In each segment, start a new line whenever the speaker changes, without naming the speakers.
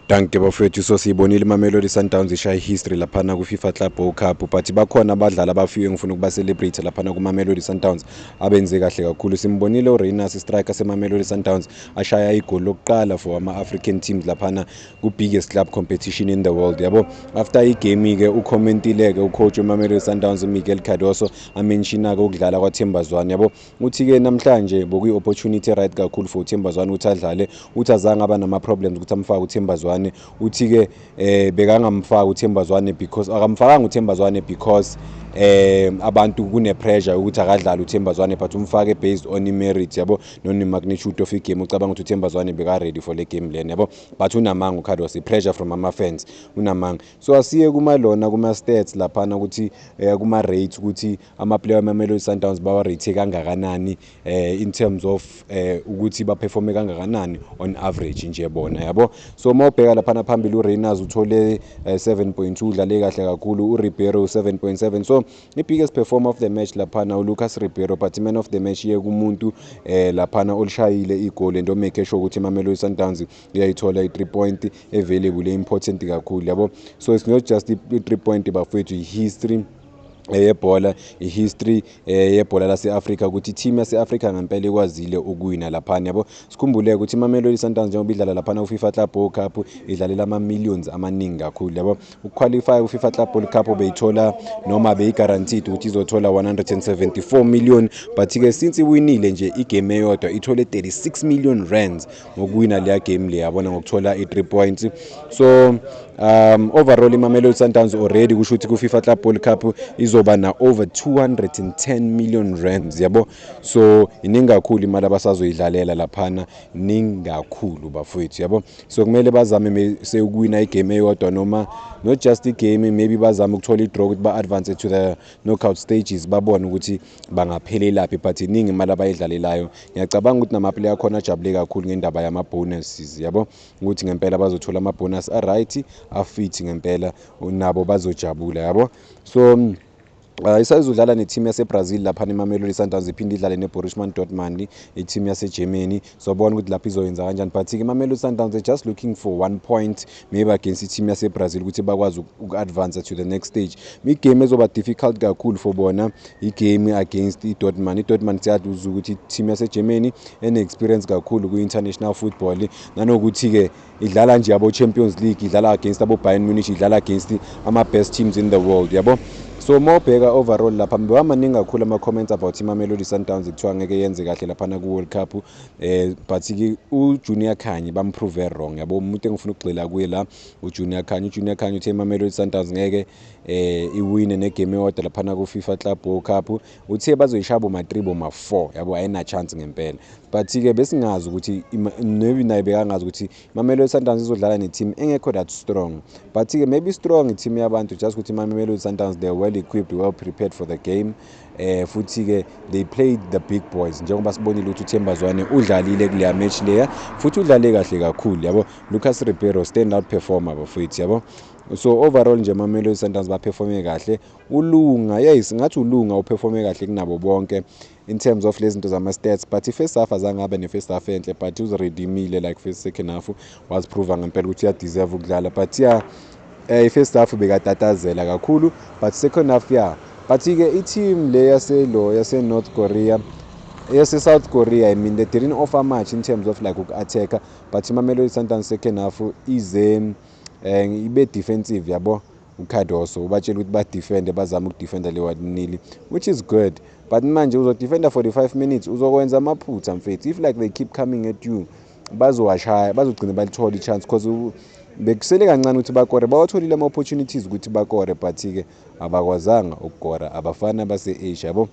Danke bafethu, so siyibonile iMamelodi Sundowns ishaya history laphana ku-FIFA Club World Cup, but bakhona abadlali abafike ngifuna ukuba celebrate laphana kuMamelodi Sundowns abenze kahle kakhulu. Simbonile uReynas striker seMamelodi Sundowns ashaya igoli lokuqala for ama-African teams laphana ku-biggest club competition in the world yabo. After igame ke ucommentile-ke ucoach weMamelodi Sundowns Miguel Cardoso amenshina-ke ukudlala kwaThemba Zwane yabo. Uthi-ke namhlanje bokuyi-opportunity right kakhulu for uThemba Zwane ukuthi adlale, uthi azange aba nama-problems ukuthi amfake uThemba Zwane. Uthi-ke bekangamfaki uThemba Zwane because akamfakanga uThemba Zwane because abantu kune-pressure ukuthi akadlali uThemba Zwane, but umfake based on i-merit yabo none-magnitude of igame. Ucabanga ukuthi uThemba Zwane beka-ready for le game lena yabo, but unamanga uCardoso, i-pressure from ama-fans unamanga. So asiye kuma-stats laphana ukuthi kuma-rates ukuthi ama-player weMamelodi Sundowns bawa-rate kangakanani in terms of ukuthi baperforme kangakanani on average nje bona yabo. So mawubheka laphana phambili uReynas uthole 7.2, udlale kahle kakhulu. uRibeiro 7.7. So i-biggest performer of the match laphana uLucas Ribeiro, but man of the match ye kumuntu laphana olishayile igoli and omake sure ukuthi iMamelodi Sundowns iyayithola i-3 point available important kakhulu yabo. So it's not just i-3 point bafethu, i-history yebhola, i-history yebhola lase-Africa ukuthi team yase-Africa ngempela ikwazile ukuwina laphana yabo. Sikhumbule ukuthi iMamelodi Sundowns njengoba idlala laphana ku-FIFA Club World Cup idlalela ama-millions amaningi kakhulu yabo. Ukuqualify ku-FIFA Club World Cup beyithola noma beyi-guaranteed ukuthi izothola 174 million, but-ke since iwinile nje igame eyodwa ithole 36 million rands ngokuwina leya game le yabona, ngokuthola i-3 points. So overall iMamelodi Sundowns already kusho ukuthi ku-FIFA Club World Cup izoba na over 210 million rands yabo. So iningi kakhulu imali abasazoyidlalela laphana, iningi kakhulu bafowethu yabo. So kumele bazame sekuwina igame eyodwa noma not just igame, maybe bazame ukuthola i-draw ukuthi ba-advance to the knockout stages, babone ukuthi bangaphelelaphi, but iningi imali abayidlalelayo. Ngiyacabanga ukuthi nama-player akhona ajabule kakhulu ngendaba yama-bonuses yabo, ukuthi ngempela bazothola ama-bonus a-right afit ngempela nabo bazojabula yabo. So isayizodlala ne-team yase-Brazil laphana iMamelodi Sundowns, iphinde idlale ne-Borussia Dortmund, i-team yase-Germany. So bona ukuthi lapho izoyenza kanjani, but iMamelodi Sundowns are just looking for 1 point maybe against i-team yase-Brazil ukuthi bakwazi uku-advance to the next stage. Igame ezoba difficult kakhulu for bona igame against i-Dortmund. I-Dortmund siyaduza ukuthi i-team yase-Germany ene-experience kakhulu ku-international football, nanokuthi-ke idlala nje abo-Champions League, idlala against abo-Bayern Munich, idlala against ama-best teams in the world yabo. So mawubheka overall lapha maningi kakhulu ama-comments about iMamelodi Sundowns kuthiwa ngeke yenze kahle laphana ku-World Cup, but-ke uJunior Khanye bamprove wrong yabo. Umuntu engifuna ukugxila kuye la uJunior Khanye uthe iMamelodi Sundowns ngeke iwine negame eyodwa laphana ku-FIFA Club World Cup. Uthe bazoyishaya boma-3 boma-4 yabo, ayina chance ngempela. But-ke besingazi ukuthi maybe naye bekangazi ukuthi iMamelodi Sundowns izodlala ne-team engekho that strong, but-ke maybe strong i-team yabantu, just ukuthi iMamelodi Sundowns they are well equipped, well prepared for the game. Futhi-ke they played the big boys, njengoba sibonile ukuthi uThemba Zwane udlalile kuleya match leya, futhi udlale kahle kakhulu yabo. Lucas Ribeiro stand out performer bafethu yabo. So overall nje iMamelodi Sundowns baperforme kahle. uLunga, yes ngathi uLunga uperforme kahle kunabo bonke in terms of lezi zinto zama-stats, but i-first half azange abe ne-first half enhle, but uziredimile like first second half waziprova ngempela ukuthi uyadeserve ukudlala. But yeah, i-first half bekatatazela kakhulu, but second half yeah. But-ke i-team le yase-North Korea, yase-South Korea, I mean they didn't offer much in terms of like uku-attacker, but iMamelodi Sundowns second half ize ibe defensive yabo. uCardoso ubatshela ukuthi badefende, bazama ukudefenda le 1-0, which is good, but manje uzodefenda 45 minutes uzokwenza amaphutha mfethu. If like they keep coming at you bazowashaya, bazogcina balithola i-chance because bekusele kancane ukuthi bakore. Bawatholile ama-opportunities ukuthi bakore, but-ke abakwazanga ukukora abafana base-Asia yabo.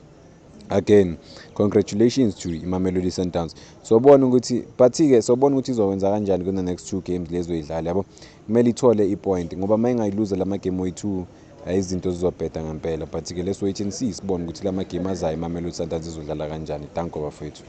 Again, congratulations to iMamelodi Sundowns. Sobona ukuthi but-ke sobona ukuthi izokwenza kanjani kuna next 2 games lezo idlala yabo. Kumele ithole i-point ngoba mayengayiluza lama game oyi2 izinto zizobheda ngempela, but-ke let's wait and see sibone ukuthi lama game azayo iMamelodi Sundowns izodlala kanjani. Danko bafethu.